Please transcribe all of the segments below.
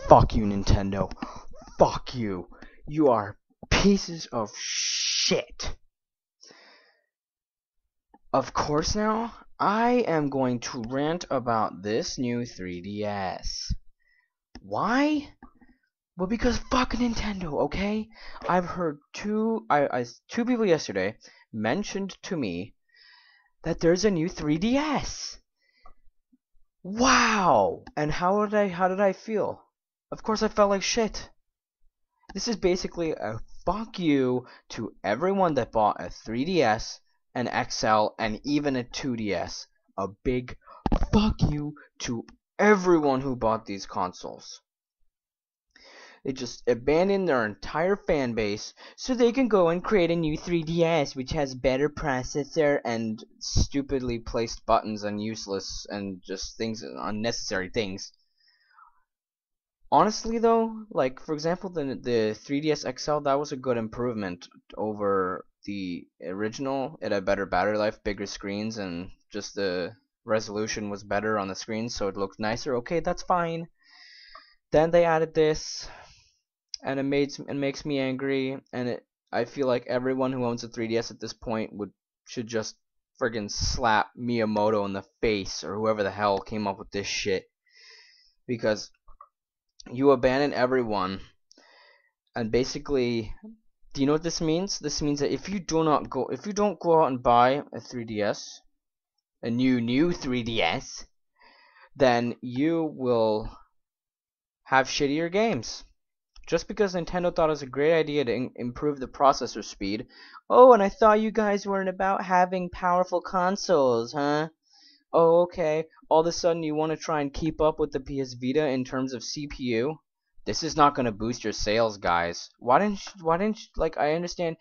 Fuck you, Nintendo. Fuck you. You are pieces of shit. Of course now, I am going to rant about this new 3DS. Why? Well, because fuck Nintendo, okay? I've heard two people yesterday mentioned to me that there's a new 3DS. Wow! And how did I feel? Of course I felt like shit. This is basically a fuck you to everyone that bought a 3DS, an XL, and even a 2DS. A big fuck you to everyone who bought these consoles. They just abandoned their entire fan base so they can go and create a new 3DS which has better processor and stupidly placed buttons and useless and just things, unnecessary things. Honestly though, like for example the 3DS XL, that was a good improvement over the original. It had better battery life, bigger screens, and just the resolution was better on the screen, so it looked nicer. Okay, that's fine. Then they added this, and it makes me angry, and I feel like everyone who owns a 3DS at this point should just friggin' slap Miyamoto in the face or whoever the hell came up with this shit, because you abandon everyone, and basically, do you know what this means? This means that if you don't go out and buy a 3DS, a new 3DS, then you will have shittier games. Just because Nintendo thought it was a great idea to improve the processor speed. Oh, and I thought you guys weren't about having powerful consoles, huh? Oh, okay. All of a sudden you want to try and keep up with the PS Vita in terms of CPU? This is not going to boost your sales, guys. Why didn't you, like, I understand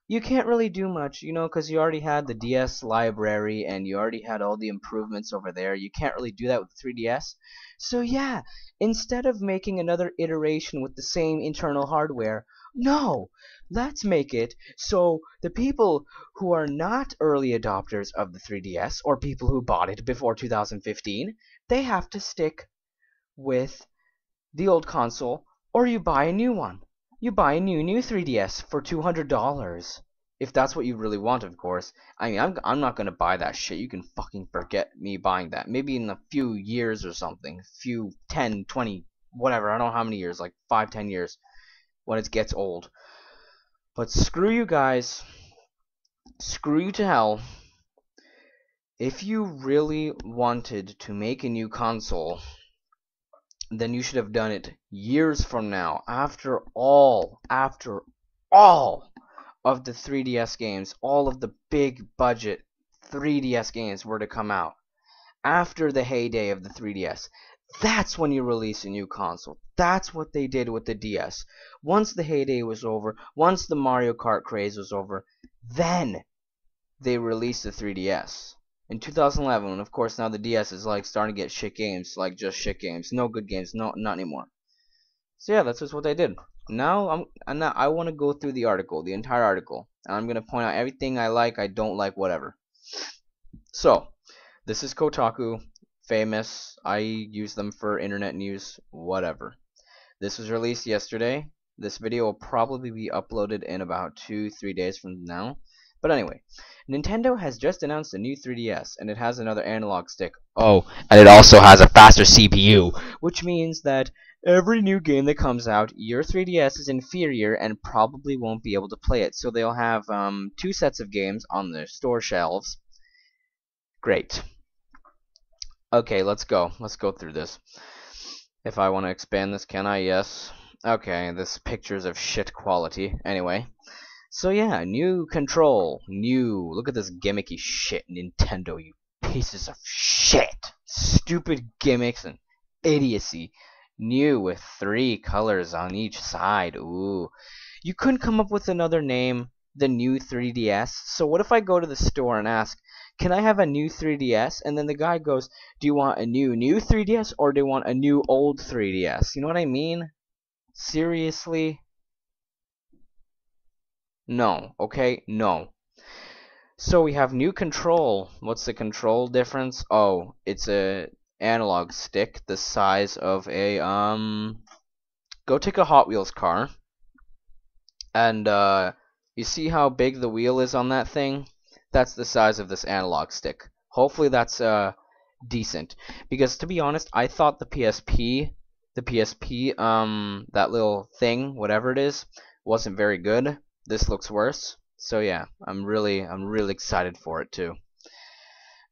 you can't really do much, you know, because you already had the DS library and you already had all the improvements over there. You can't really do that with the 3DS. So yeah, instead of making another iteration with the same internal hardware, no, let's make it so the people who are not early adopters of the 3DS or people who bought it before 2015, they have to stick with the old console, or you buy a new one. You buy a new 3DS for $200. If that's what you really want, of course. I mean, I'm not gonna buy that shit. You can fucking forget me buying that. Maybe in a few years or something. Few 10, 20, whatever. I don't know how many years. Like 5, 10 years. When it gets old. But screw you guys. Screw you to hell. If you really wanted to make a new console, then you should have done it years from now, after all of the 3DS games, all of the big budget 3DS games were to come out, after the heyday of the 3DS. That's when you release a new console. That's what they did with the DS. Once the heyday was over, once the Mario Kart craze was over, then they released the 3DS. In 2011, and of course now the DS is like starting to get shit games, like just shit games, no good games, not anymore. So yeah, that's just what they did. Now I want to go through the article, the entire article, and I'm gonna point out everything I like, I don't like, whatever. So this is Kotaku, famous. I use them for internet news, whatever. This was released yesterday. This video will probably be uploaded in about 2-3 days from now. But anyway, Nintendo has just announced a new 3DS, and it has another analog stick. Oh, and it also has a faster CPU, which means that every new game that comes out, your 3DS is inferior and probably won't be able to play it. So they'll have 2 sets of games on their store shelves. Great. Okay, let's go. Let's go through this. If I want to expand this, can I? Yes. Okay, this picture's of shit quality. Anyway. So yeah, new control, look at this gimmicky shit, Nintendo, you pieces of shit, stupid gimmicks and idiocy, new with 3 colors on each side, ooh, you couldn't come up with another name, the new 3DS, so what if I go to the store and ask, can I have a new 3DS, and then the guy goes, do you want a new 3DS, or do you want a new old 3DS, you know what I mean, seriously? No, okay? No. So we have new control. What's the control difference? Oh, it's a analog stick the size of a go take a Hot Wheels car, and you see how big the wheel is on that thing? That's the size of this analog stick. Hopefully that's decent, because to be honest, I thought the PSP, that little thing, whatever it is, wasn't very good. This looks worse. So yeah, I'm really excited for it too.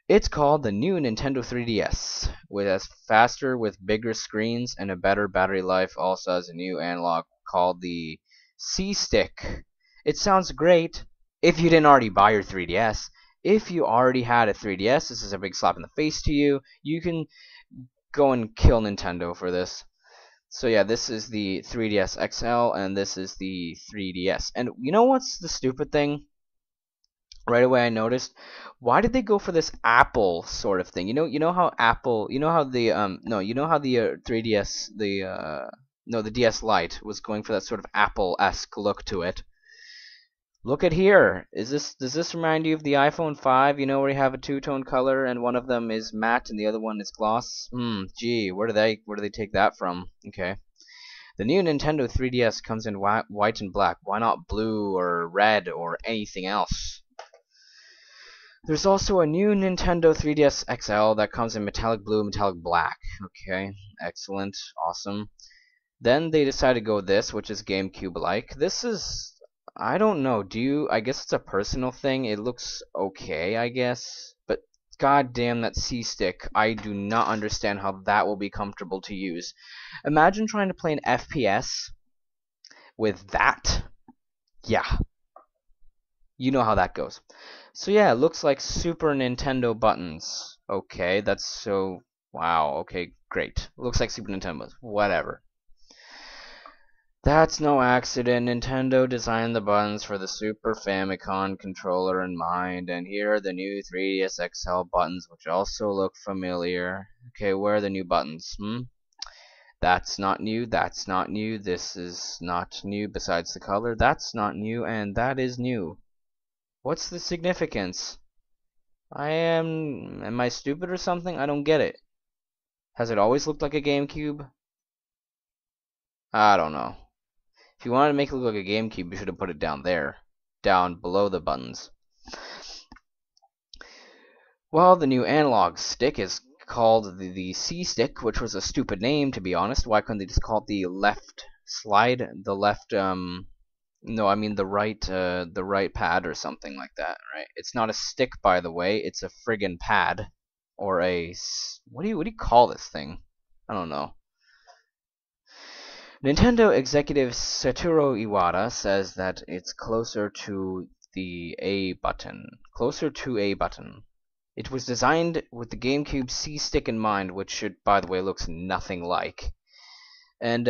It's called the new Nintendo 3DS, with bigger screens and a better battery life. Also has a new analog called the C-Stick. It sounds great if you didn't already buy your 3DS. If you already had a 3DS, this is a big slap in the face to you. You can go and kill Nintendo for this. So yeah, this is the 3DS XL, and this is the 3DS. And you know what's the stupid thing? Right away I noticed, why did they go for this Apple sort of thing? You know how Apple, you know how the no, you know how the 3DS, no, the DS Lite was going for that sort of Apple-esque look to it. Look at here. Does this remind you of the iPhone 5? You know, where you have a two-tone color and one of them is matte and the other one is gloss? Gee, where do they take that from? Okay. The new Nintendo 3DS comes in white and black. Why not blue or red or anything else? There's also a new Nintendo 3DS XL that comes in metallic blue, metallic black. Okay, excellent, awesome. Then they decided to go with this, which is GameCube-like. This is, I don't know, I guess it's a personal thing. It looks okay, I guess. But goddamn that C-Stick, I do not understand how that will be comfortable to use. Imagine trying to play an FPS with that. Yeah. You know how that goes. So yeah, it looks like Super Nintendo buttons. Okay, that's so... Wow, okay, great. Looks like Super Nintendo buttons. Whatever. That's no accident. Nintendo designed the buttons for the Super Famicom controller in mind, and here are the new 3DS XL buttons, which also look familiar. Okay, where are the new buttons? That's not new, that's not new, this is not new besides the color, that's not new, and that is new. What's the significance? Am I stupid or something? I don't get it. Has it always looked like a GameCube? I don't know. If you wanted to make it look like a GameCube, you should have put it down there. Down below the buttons. Well, the new analog stick is called the C-Stick, which was a stupid name, to be honest. Why couldn't they just call it the left slide? The left, no, I mean the right pad or something like that, right? It's not a stick, by the way. It's a friggin' pad, or a what do you call this thing? I don't know. Nintendo executive Satoru Iwata says that it's closer to the A button. Closer to A button. It was designed with the GameCube C-Stick in mind, which should, by the way, looks nothing like. And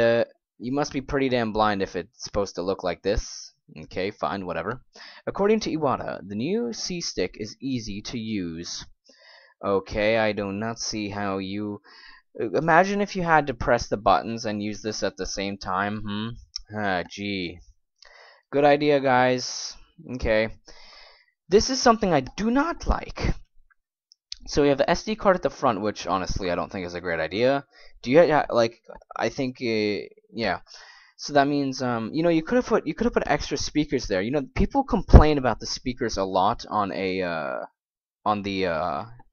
you must be pretty damn blind if it's supposed to look like this. Okay, fine, whatever. According to Iwata, the new C-Stick is easy to use. Okay, I do not see how you... Imagine if you had to press the buttons and use this at the same time, gee. Good idea, guys. Okay. This is something I do not like. So we have the SD card at the front, which honestly I don't think is a great idea. Do you like? I think yeah. So that means you know, you could have put extra speakers there. You know, people complain about the speakers a lot on the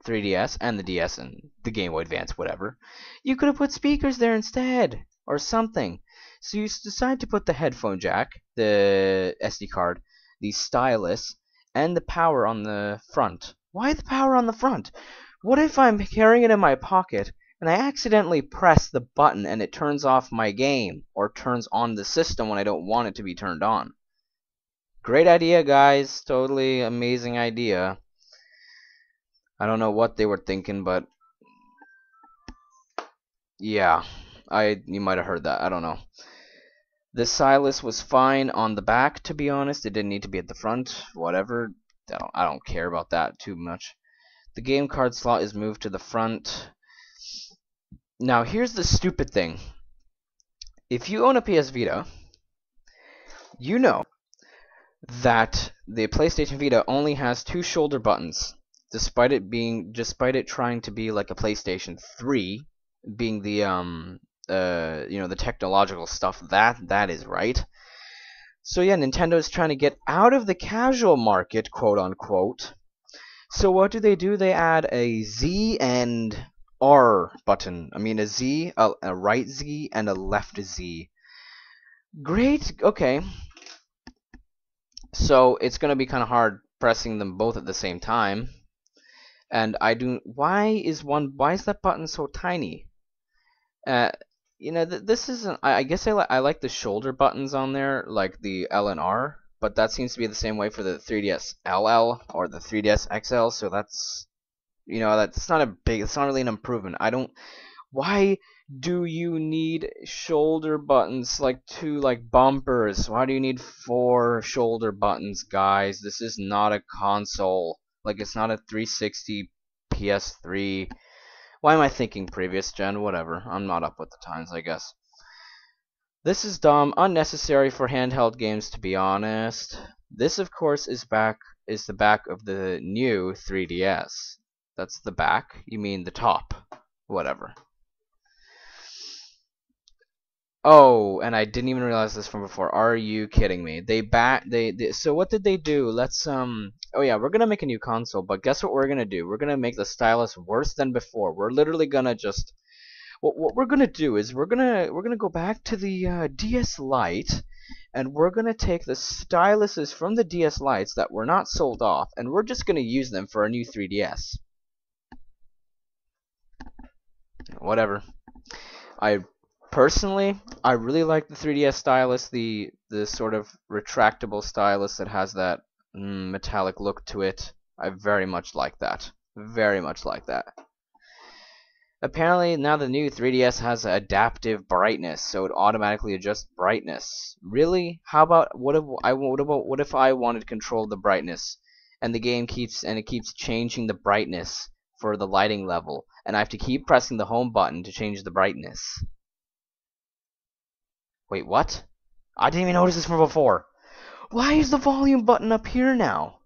3DS and the DS and the Game Boy Advance, whatever. You could have put speakers there instead or something. So you decide to put the headphone jack, the SD card, the stylus, and the power on the front. Why the power on the front? What if I'm carrying it in my pocket and I accidentally press the button and it turns off my game or turns on the system when I don't want it to be turned on? Great idea, guys. Totally amazing idea. I don't know what they were thinking, but yeah, you might have heard that. I don't know. The stylus was fine on the back, to be honest. It didn't need to be at the front. Whatever. I don't care about that too much. The game card slot is moved to the front. Now, here's the stupid thing. If you own a PS Vita, you know that the PlayStation Vita only has two shoulder buttons, despite it trying to be like a PlayStation 3, being the the technological stuff. That is right. So yeah, Nintendo is trying to get out of the casual market, quote unquote. So what do? They add a Z and R button. I mean a Z, a right Z, and a left Z. Great. Okay. So it's gonna be kind of hard pressing them both at the same time. And I do. Why is that button so tiny? Uh, this isn't. I guess I like the shoulder buttons on there, like the L and R, but that seems to be the same way for the 3DS LL or the 3DS XL. So that's not a big. It's not really an improvement. I don't. Why do you need shoulder buttons like two like bumpers? Why do you need four shoulder buttons, guys? This is not a console. Like it's not a 360 PS3. Why am I thinking previous gen? Whatever. I'm not up with the times, I guess. This is dumb, unnecessary for handheld games, to be honest. This, of course, is the back of the new 3DS. That's the back? You mean the top? Whatever. Oh, and I didn't even realize this from before. Are you kidding me? So what did they do? Oh yeah, we're gonna make a new console, but guess what we're gonna do? We're gonna make the stylus worse than before. We're literally gonna just what we're gonna do is we're gonna go back to the DS Lite, and we're gonna take the styluses from the DS Lites that were not sold off, and we're just gonna use them for a new 3DS. Whatever. Personally, I really like the 3DS stylus, the sort of retractable stylus that has that metallic look to it. I very much like that. Very much like that. Apparently, now the new 3DS has adaptive brightness, so it automatically adjusts brightness. Really? How about what if I wanted to control the brightness, and it keeps changing the brightness for the lighting level, and I have to keep pressing the home button to change the brightness? Wait, what? I didn't even notice this from before. Why is the volume button up here now?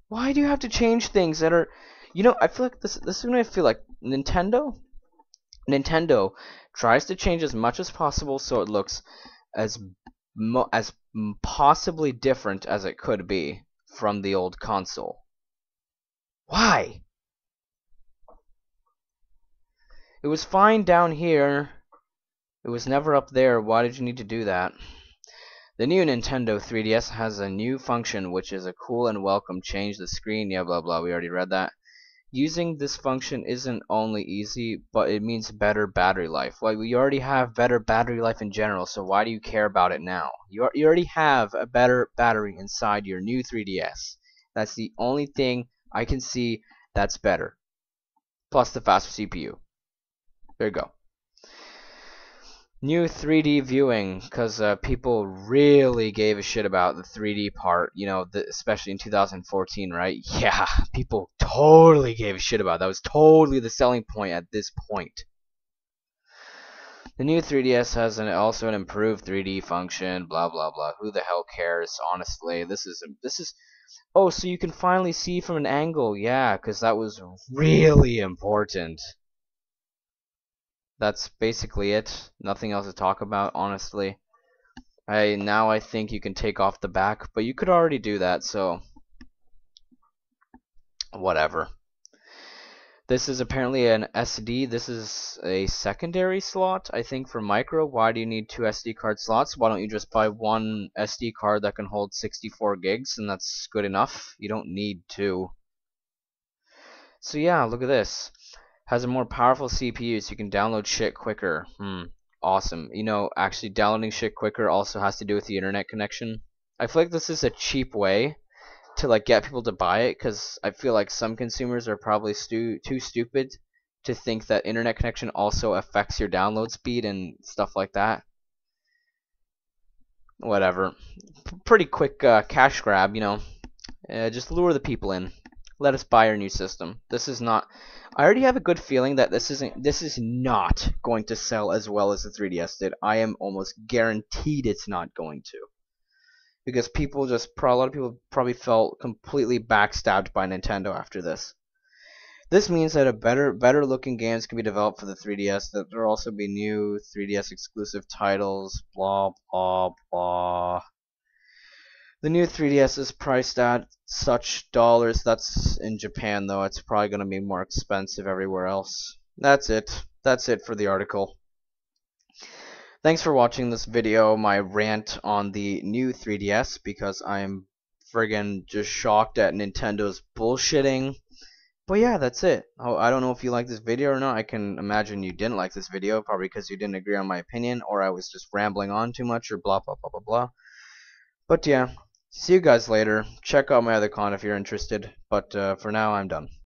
Why do you have to change things that are... I feel like this is when I feel like Nintendo tries to change as much as possible so it looks as possibly different as it could be from the old console. Why? It was fine down here. It was never up there. Why did you need to do that? The new Nintendo 3DS has a new function, which is a cool and welcome change. The screen, yeah, blah blah, we already read that. Using this function isn't only easy, but it means better battery life. Well, we already have better battery life in general, so why do you care about it now? You already have a better battery inside your new 3DS. That's the only thing I can see that's better. Plus the faster CPU. There you go. New 3D viewing, because people really gave a shit about the 3D part, especially in 2014, right? Yeah, people totally gave a shit about it. That was totally the selling point at this point. The new 3DS has also an improved 3D function, blah blah blah. Who the hell cares? Honestly, this is. Oh, so you can finally see from an angle, yeah, because that was really important. That's basically it. Nothing else to talk about, honestly. Now I think you can take off the back, but you could already do that, so whatever. This is apparently an SD. This is a secondary slot, I think, for micro. Why do you need two SD card slots? Why don't you just buy one SD card that can hold 64 gigs, and that's good enough? You don't need two. So yeah, look at this. Has a more powerful CPU, so you can download shit quicker. Awesome. Actually downloading shit quicker also has to do with the internet connection. I feel like this is a cheap way to get people to buy it, because I feel like some consumers are probably too stupid to think that internet connection also affects your download speed and stuff like that. Whatever. Pretty quick cash grab, just lure the people in. Let us buy our new system. This is not... I already have a good feeling that this is not going to sell as well as the 3DS did. I am almost guaranteed it's not going to. Because a lot of people probably felt completely backstabbed by Nintendo after this. This means that a better looking games can be developed for the 3DS. That there will also be new 3DS exclusive titles. Blah blah blah. The new 3DS is priced at such dollars. That's in Japan though. It's probably gonna be more expensive everywhere else. That's it. That's it for the article. Thanks for watching this video, my rant on the new 3DS, because I'm friggin' just shocked at Nintendo's bullshitting. But yeah, that's it. Oh, I don't know if you like this video or not. I can imagine you didn't like this video, probably because you didn't agree on my opinion, or I was just rambling on too much, or blah blah blah blah blah. But yeah, see you guys later. Check out my other con if you're interested. But for now, I'm done.